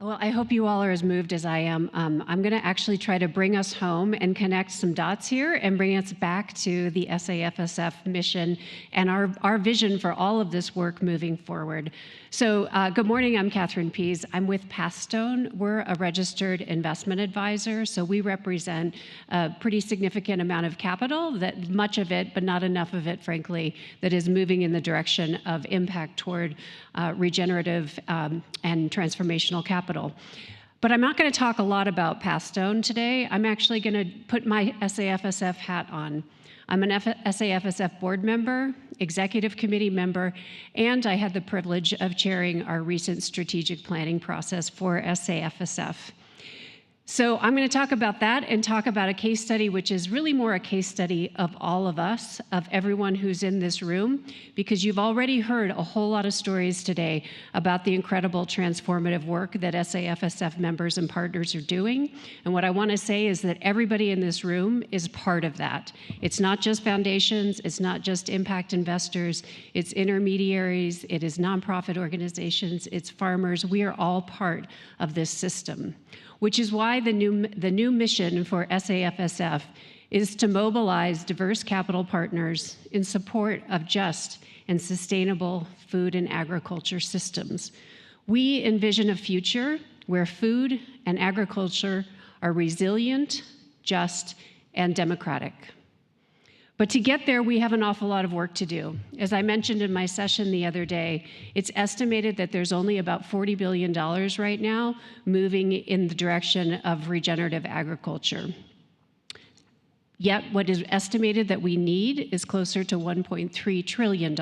Well, I hope you all are as moved as I am. I'm going to actually try to bring us home and connect some dots here and bring us back to the SAFSF mission and our vision for all of this work moving forward. So good morning, I'm Katherine Pease. I'm with Pathstone. We're a registered investment advisor, so we represent a pretty significant amount of capital, that much of it, but not enough of it, frankly, that is moving in the direction of impact toward regenerative and transformational capital. But I'm not going to talk a lot about Pathstone today. I'm actually going to put my SAFSF hat on. I'm an SAFSF board member, executive committee member, and I had the privilege of chairing our recent strategic planning process for SAFSF. So I'm going to talk about that and talk about a case study which is really more a case study of all of us, of everyone who's in this room, because you've already heard a whole lot of stories today about the incredible transformative work that SAFSF members and partners are doing. And what I want to say is that everybody in this room is part of that. It's not just foundations, it's not just impact investors, it's intermediaries, it is nonprofit organizations, it's farmers. We are all part of this system, which is why the new mission for SAFSF is to mobilize diverse capital partners in support of just and sustainable food and agriculture systems. We envision a future where food and agriculture are resilient, just, and democratic. But to get there, we have an awful lot of work to do. As I mentioned in my session the other day, it's estimated that there's only about $40 billion right now moving in the direction of regenerative agriculture. Yet what is estimated that we need is closer to $1.3 trillion.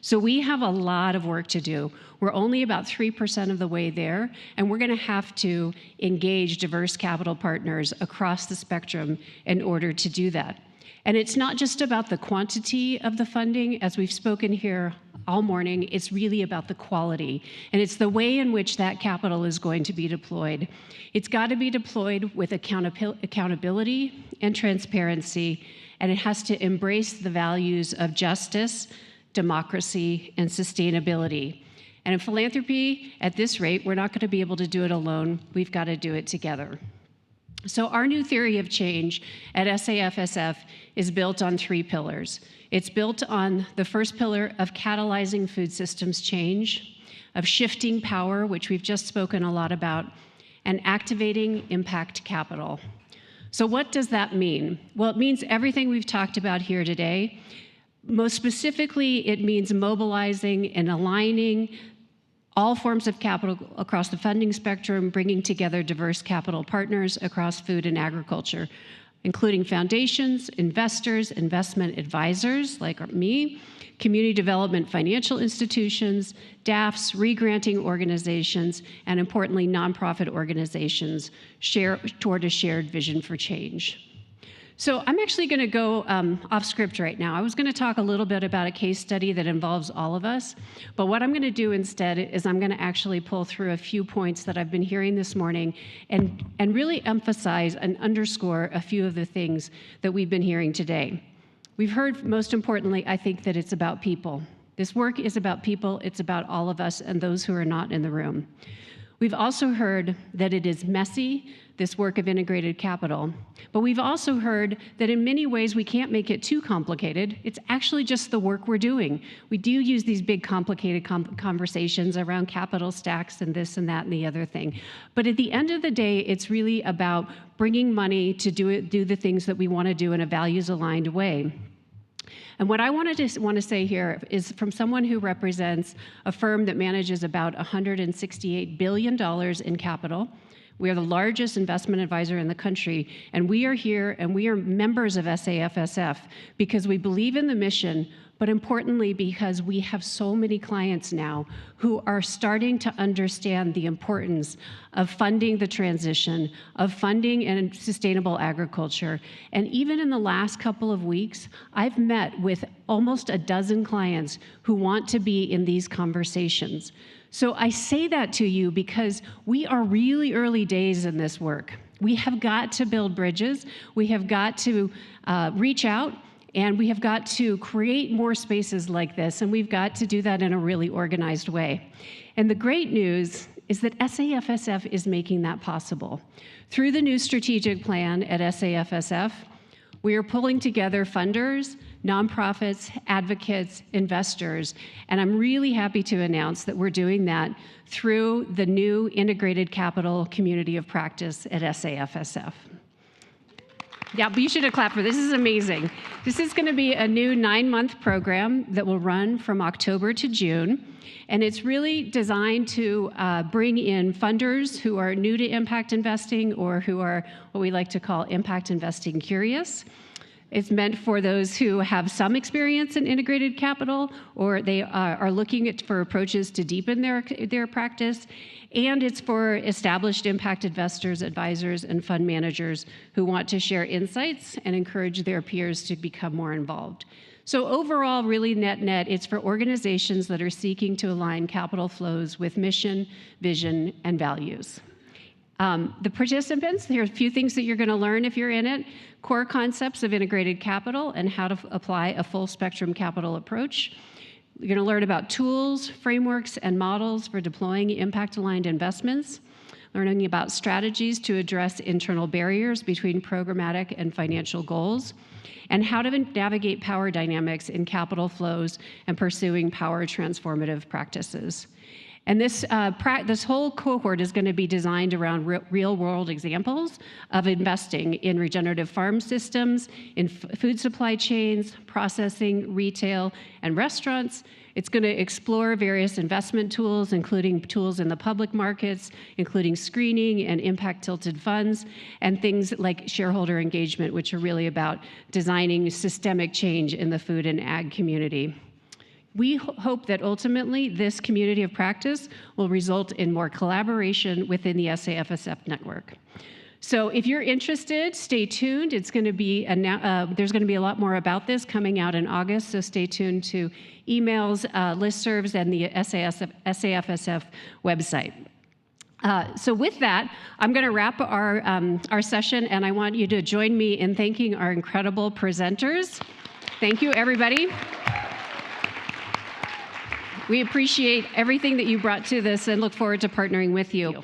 So we have a lot of work to do. We're only about 3% of the way there, and we're going to have to engage diverse capital partners across the spectrum in order to do that. And it's not just about the quantity of the funding, as we've spoken here all morning, it's really about the quality. And it's the way in which that capital is going to be deployed. It's got to be deployed with accountability and transparency, and it has to embrace the values of justice, democracy, and sustainability. And in philanthropy, at this rate, we're not going to be able to do it alone. We've got to do it together. So our new theory of change at SAFSF is built on 3 pillars. It's built on the first pillar of catalyzing food systems change, of shifting power, which we've just spoken a lot about, and activating impact capital. So what does that mean? Well, it means everything we've talked about here today. Most specifically, it means mobilizing and aligning all forms of capital across the funding spectrum, bringing together diverse capital partners across food and agriculture, including foundations, investors, investment advisors like me, community development financial institutions, DAFs, re-granting organizations, and importantly, nonprofit organizations toward a shared vision for change. So I'm actually going to go off script right now. I was going to talk a little bit about a case study that involves all of us, but what I'm going to do instead is I'm going to actually pull through a few points that I've been hearing this morning and really emphasize and underscore a few of the things that we've been hearing today. We've heard, most importantly, I think, that it's about people. This work is about people. It's about all of us and those who are not in the room. We've also heard that it is messy, this work of integrated capital. But we've also heard that in many ways we can't make it too complicated. It's actually just the work we're doing. We do use these big complicated conversations around capital stacks and this and that and the other thing. But at the end of the day, it's really about bringing money to do the things that we want to do in a values-aligned way. And what I want to say here is from someone who represents a firm that manages about $168 billion in capital. We are the largest investment advisor in the country, and we are here and we are members of SAFSF because we believe in the mission, but importantly because we have so many clients now who are starting to understand the importance of funding the transition, of funding and sustainable agriculture. And even in the last couple of weeks, I've met with almost a dozen clients who want to be in these conversations. So I say that to you because we are really early days in this work. We have got to build bridges. We have got to reach out, and we have got to create more spaces like this, and we've got to do that in a really organized way. And the great news is that SAFSF is making that possible. Through the new strategic plan at SAFSF, we are pulling together funders, nonprofits, advocates, investors, and I'm really happy to announce that we're doing that through the new Integrated Capital Community of Practice at SAFSF. Yeah, but you should have clapped for this. This is amazing. This is going to be a new 9-month program that will run from October to June, and it's really designed to bring in funders who are new to impact investing or who are what we like to call impact investing curious. It's meant for those who have some experience in integrated capital, or they are looking for approaches to deepen their practice. And it's for established impact investors, advisors, and fund managers who want to share insights and encourage their peers to become more involved. So overall, really net-net, it's for organizations that are seeking to align capital flows with mission, vision, and values. The participants, there are a few things that you're going to learn if you're in it. Core concepts of integrated capital and how to apply a full spectrum capital approach. You're going to learn about tools, frameworks, and models for deploying impact-aligned investments. Learning about strategies to address internal barriers between programmatic and financial goals. And how to navigate power dynamics in capital flows and pursuing power transformative practices. And this whole cohort is going to be designed around real-world examples of investing in regenerative farm systems, in food supply chains, processing, retail, and restaurants. It's going to explore various investment tools, including tools in the public markets, including screening and impact-tilted funds, and things like shareholder engagement, which are really about designing systemic change in the food and ag community. We hope that ultimately this community of practice will result in more collaboration within the SAFSF network. So if you're interested, stay tuned. It's going to be there's going to be a lot more about this coming out in August, so stay tuned to emails, listservs, and the SAFSF website. So with that, I'm going to wrap our session, and I want you to join me in thanking our incredible presenters. Thank you, everybody. We appreciate everything that you brought to this and look forward to partnering with you.